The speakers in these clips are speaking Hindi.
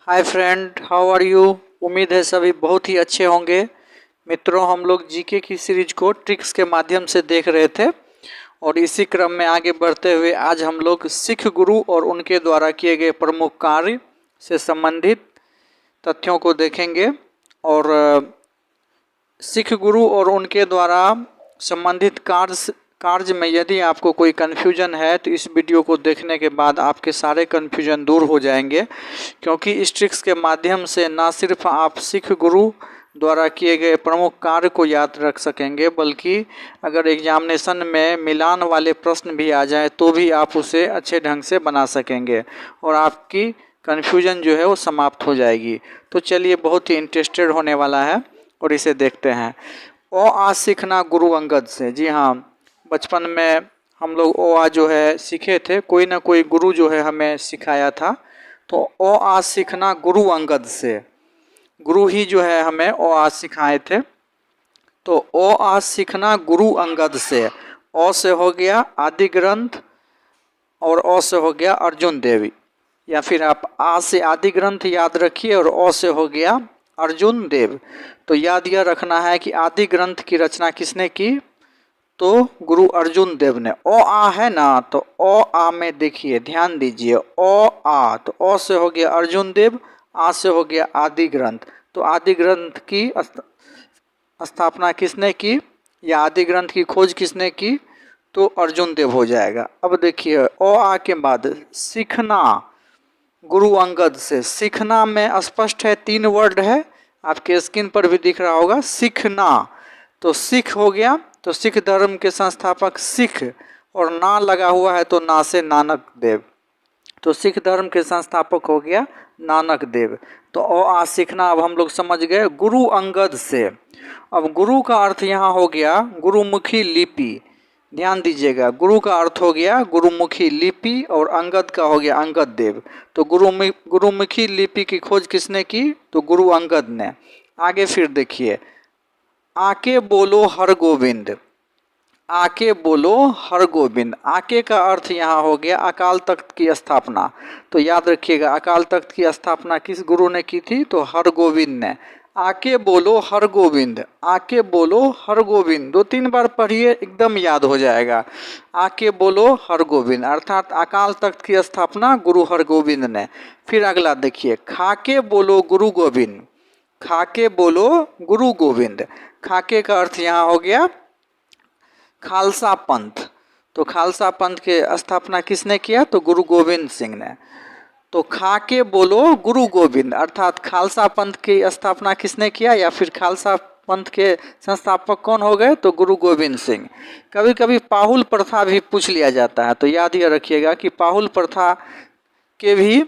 Hi friend, how are you. उम्मीद है सभी बहुत ही अच्छे होंगे। मित्रों, हम लोग जीके की सीरीज को ट्रिक्स के माध्यम से देख रहे थे और इसी क्रम में आगे बढ़ते हुए आज हम लोग सिख गुरु और उनके द्वारा किए गए प्रमुख कार्य से संबंधित तथ्यों को देखेंगे। और सिख गुरु और उनके द्वारा संबंधित कार्य में यदि आपको कोई कन्फ्यूजन है तो इस वीडियो को देखने के बाद आपके सारे कन्फ्यूजन दूर हो जाएंगे, क्योंकि इस ट्रिक्स के माध्यम से ना सिर्फ आप सिख गुरु द्वारा किए गए प्रमुख कार्य को याद रख सकेंगे, बल्कि अगर एग्जामिनेशन में मिलान वाले प्रश्न भी आ जाए तो भी आप उसे अच्छे ढंग से बना सकेंगे और आपकी कन्फ्यूजन जो है वो समाप्त हो जाएगी। तो चलिए, बहुत ही इंटरेस्टेड होने वाला है और इसे देखते हैं। ओ आ सीखना गुरु अंगद से। जी हाँ, बचपन में हम लोग ओ आ जो है सीखे थे, कोई ना कोई गुरु जो है हमें सिखाया था। तो ओ आ सीखना गुरु अंगद से, गुरु ही जो है हमें ओ आ सिखाए थे। तो ओ आ सीखना गुरु अंगद से, ओ से हो गया आदि ग्रंथ और ओ से हो गया अर्जुन देवी, या फिर आप आ से आदि ग्रंथ याद रखिए और ओ से हो गया अर्जुन देव। तो याद यह रखना है कि आदि ग्रंथ की रचना किसने की, तो गुरु अर्जुन देव ने। ओ आ है ना, तो ओ आ में देखिए, ध्यान दीजिए, ओ आ, तो ओ से हो गया अर्जुन देव, आ से हो गया आदि ग्रंथ। तो आदि ग्रंथ की स्थापना किसने की या आदि ग्रंथ की खोज किसने की, तो अर्जुन देव हो जाएगा। अब देखिए, ओ आ के बाद सीखना गुरु अंगद से। सीखना में स्पष्ट है, 3 वर्ड है, आपके स्क्रीन पर भी दिख रहा होगा, सीखना। तो सिख हो गया, तो सिख धर्म के संस्थापक सिख, और ना लगा हुआ है तो ना से नानक देव, तो सिख धर्म के संस्थापक हो गया नानक देव। तो ओ आ सीखना अब हम लोग समझ गए गुरु अंगद से। अब गुरु का अर्थ यहाँ हो गया गुरुमुखी लिपि। ध्यान दीजिएगा, गुरु का अर्थ हो गया गुरुमुखी लिपि और अंगद का हो गया अंगद देव। तो गुरुमुखी लिपि की खोज किसने की, तो गुरु अंगद ने। आगे फिर देखिए, आके बोलो हर गोविंद। आके बोलो हर गोविंद, आके का अर्थ यहाँ हो गया अकाल तख्त की स्थापना। तो याद रखिएगा, अकाल तख्त की स्थापना किस गुरु ने की थी, तो हर गोविंद ने। आके बोलो हर गोविंद, आके बोलो हर गोविंद 2-3 बार पढ़िए, एकदम याद हो जाएगा। आके बोलो हर गोविंद अर्थात अकाल तख्त की स्थापना गुरु हर गोविंद ने। फिर अगला देखिए, खाके बोलो गुरु गोविंद। खाके बोलो गुरु गोविंद, खाके का अर्थ यहाँ हो गया खालसा पंथ। तो खालसा पंथ के स्थापना किसने किया, तो गुरु गोविंद सिंह ने। तो खाके बोलो गुरु गोविंद अर्थात खालसा पंथ की स्थापना किसने किया, या फिर खालसा पंथ के संस्थापक कौन हो गए, तो गुरु गोविंद सिंह। कभी कभी पाहुल प्रथा भी पूछ लिया जाता है, तो याद यह रखिएगा कि पाहुल प्रथा के भी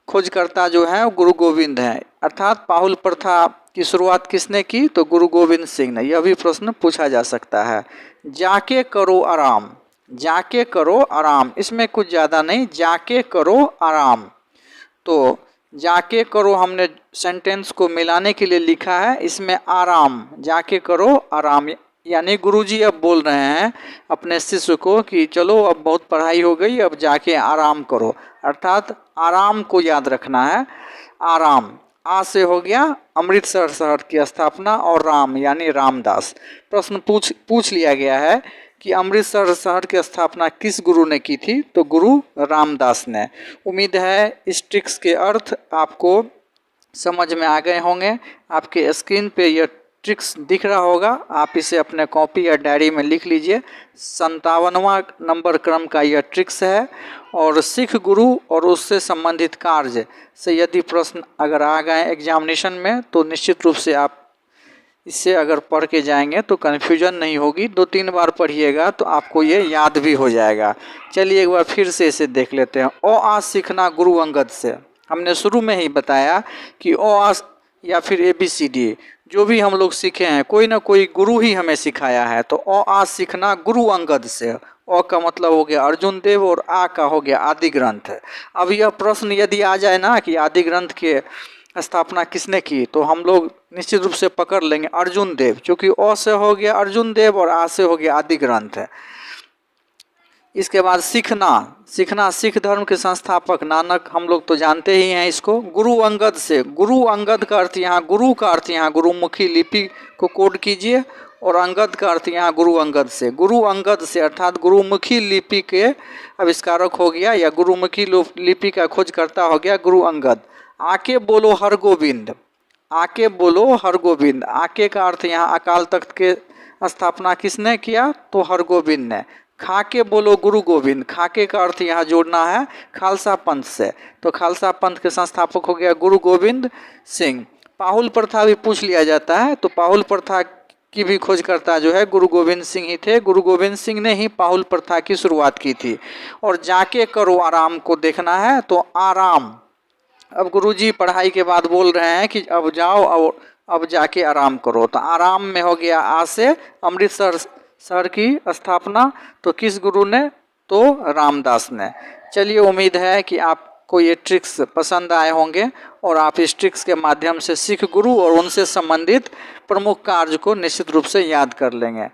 खोजकर्ता जो हैं वो गुरु गोविंद हैं, अर्थात पाहुल प्रथा की शुरुआत किसने की, तो गुरु गोविंद सिंह ने। यह भी प्रश्न पूछा जा सकता है। जाके करो आराम, जाके करो आराम, इसमें कुछ ज़्यादा नहीं, जाके करो आराम। तो जाके करो हमने सेंटेंस को मिलाने के लिए लिखा है, इसमें आराम, जाके करो आराम, यानी गुरुजी अब बोल रहे हैं अपने शिष्य को कि चलो अब बहुत पढ़ाई हो गई, अब जाके आराम करो, अर्थात आराम को याद रखना है। आराम, आ से हो गया अमृतसर शहर की स्थापना और राम यानी रामदास। प्रश्न पूछ लिया गया है कि अमृतसर शहर की स्थापना किस गुरु ने की थी, तो गुरु रामदास ने। उम्मीद है इस ट्रिक्स के अर्थ आपको समझ में आ गए होंगे। आपके स्क्रीन पे यह ट्रिक्स दिख रहा होगा, आप इसे अपने कॉपी या डायरी में लिख लीजिए। 57वां नंबर क्रम का यह ट्रिक्स है। और सिख गुरु और उससे संबंधित कार्य से यदि प्रश्न अगर आ गए एग्जामिनेशन में, तो निश्चित रूप से आप इससे अगर पढ़ के जाएंगे तो कन्फ्यूजन नहीं होगी। 2-3 बार पढ़िएगा तो आपको ये याद भी हो जाएगा। चलिए एक बार फिर से इसे देख लेते हैं। ओ आ सीखना गुरु अंगद से, हमने शुरू में ही बताया कि ओ आ या फिर ABCD जो भी हम लोग सीखे हैं, कोई ना कोई गुरु ही हमें सिखाया है। तो ओ आ सीखना गुरु अंगद से, ओ का मतलब हो गया अर्जुन देव और आ का हो गया आदि ग्रंथ। अब यह प्रश्न यदि आ जाए ना कि आदि ग्रंथ के स्थापना किसने की, तो हम लोग निश्चित रूप से पकड़ लेंगे अर्जुन देव, क्योंकि ओ से हो गया अर्जुन देव और आ से हो गया आदि ग्रंथ है। इसके बाद सीखना, सीखना सिख धर्म के संस्थापक नानक, हम लोग तो जानते ही हैं इसको। गुरु अंगद से, गुरु अंगद का अर्थ यहाँ, गुरु का अर्थ यहाँ गुरुमुखी लिपि को कोड कीजिए, और अंगद का अर्थ यहाँ गुरु अंगद से। गुरु अंगद से अर्थात गुरुमुखी लिपि के आविष्कारक हो गया, या गुरुमुखी लिपि का खोजकर्ता हो गया गुरु अंगद। आके बोलो हर गोविंद, आके बोलो हर गोविंद, आके का अर्थ यहाँ अकाल तख्त के स्थापना किसने किया, तो हर गोविंद ने। खाके बोलो गुरु गोविंद, खाके का अर्थ यहाँ जोड़ना है खालसा पंथ से, तो खालसा पंथ के संस्थापक हो गया गुरु गोविंद सिंह। पाहुल प्रथा भी पूछ लिया जाता है, तो पाहुल प्रथा की भी खोजकर्ता जो है गुरु गोविंद सिंह ही थे। गुरु गोविंद सिंह ने ही पाहुल प्रथा की शुरुआत की थी। और जाके करो आराम को देखना है, तो आराम, अब गुरुजी पढ़ाई के बाद बोल रहे हैं कि अब जाओ और अब जाके आराम करो, तो आराम में हो गया आ से अमृतसर शहर की स्थापना, तो किस गुरु ने, तो रामदास ने। चलिए, उम्मीद है कि आपको ये ट्रिक्स पसंद आए होंगे और आप इस ट्रिक्स के माध्यम से सिख गुरु और उनसे संबंधित प्रमुख कार्य को निश्चित रूप से याद कर लेंगे।